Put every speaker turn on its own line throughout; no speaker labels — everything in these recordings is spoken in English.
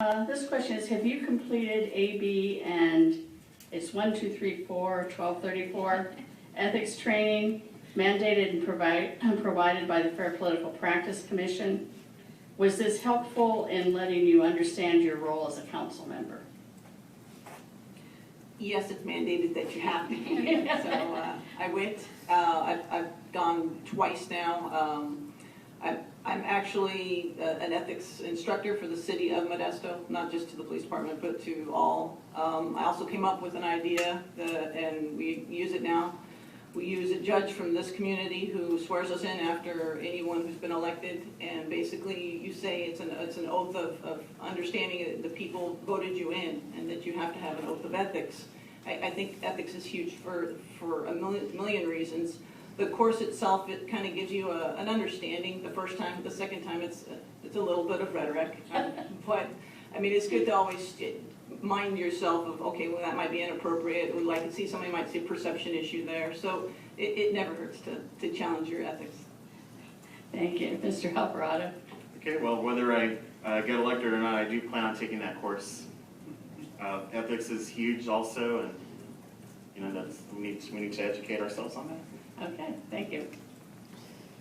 This question is, have you completed AB and it's 1234 ethics training mandated and provided by the Fair Political Practice Commission? Was this helpful in letting you understand your role as a council member?
Yes, it's mandated that you have to be. So I went. I've gone twice now. I'm actually an ethics instructor for the city of Modesto, not just to the police department, but to all. I also came up with an idea, and we use it now. We use a judge from this community who swears us in after anyone who's been elected, and basically you say it's an oath of understanding that the people voted you in, and that you have to have an oath of ethics. I think ethics is huge for a million reasons. The course itself, it kind of gives you an understanding the first time. The second time, it's a little bit of rhetoric, but I mean, it's good to always mind yourself of, okay, well, that might be inappropriate. We'd like to see, somebody might see a perception issue there. So it never hurts to challenge your ethics.
Thank you. Mr. Alvarado.
Okay, well, whether I get elected or not, I do plan on taking that course. Ethics is huge also, and you know, we need to educate ourselves on that.
Okay, thank you.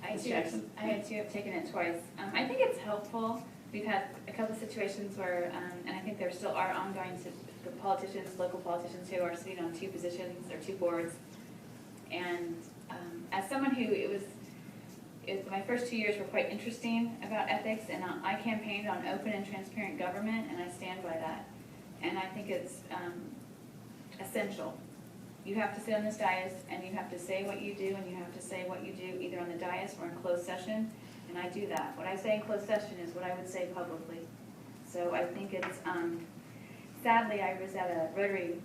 I had to have taken it twice. I think it's helpful. We've had a couple of situations where, and I think there still are ongoing politicians, local politicians who are sitting on two positions or two boards. And as someone who, my first 2 years were quite interesting about ethics, and I campaigned on open and transparent government, and I stand by that. And I think it's essential. You have to sit on this dais, and you have to say what you do, and you have to say what you do either on the dais or in closed session, and I do that. What I say in closed session is what I would say publicly. So I think it's, sadly, I was at a Rotary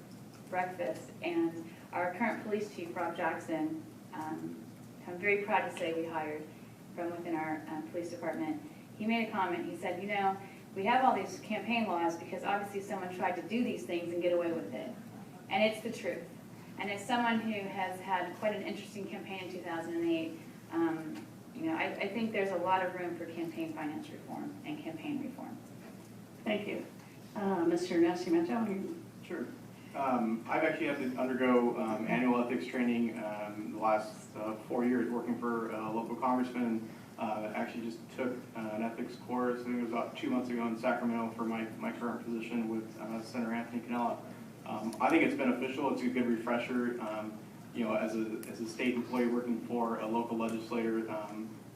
breakfast, and our current police chief, Rob Jackson, I'm very proud to say we hired from within our police department. He made a comment. He said, you know, we have all these campaign laws because obviously someone tried to do these things and get away with it. And it's the truth. And as someone who has had quite an interesting campaign in 2008, you know, I think there's a lot of room for campaign finance reform and campaign reform.
Thank you. Mr. Nascimento.
Sure. I've actually had to undergo annual ethics training the last 4 years working for a local congressman. Actually just took an ethics course, I think it was about 2 months ago in Sacramento for my current position with Senator Anthony Cannella. I think it's beneficial. It's a good refresher. You know, as a state employee working for a local legislator,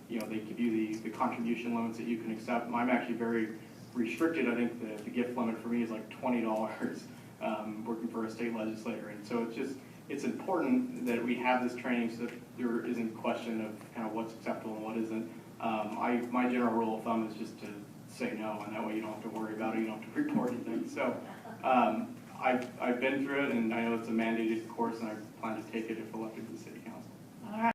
you know, they give you the contribution limits that you can accept. I'm actually very restricted. I think the gift limit for me is like $20 working for a state legislator. And so it's important that we have this training so that there isn't question of kind of what's acceptable and what isn't. My general rule of thumb is just to say no, and that way you don't have to worry about it, you don't have to report anything. So I've been through it, and I know it's a mandated course, and I plan to take it if elected to the city council.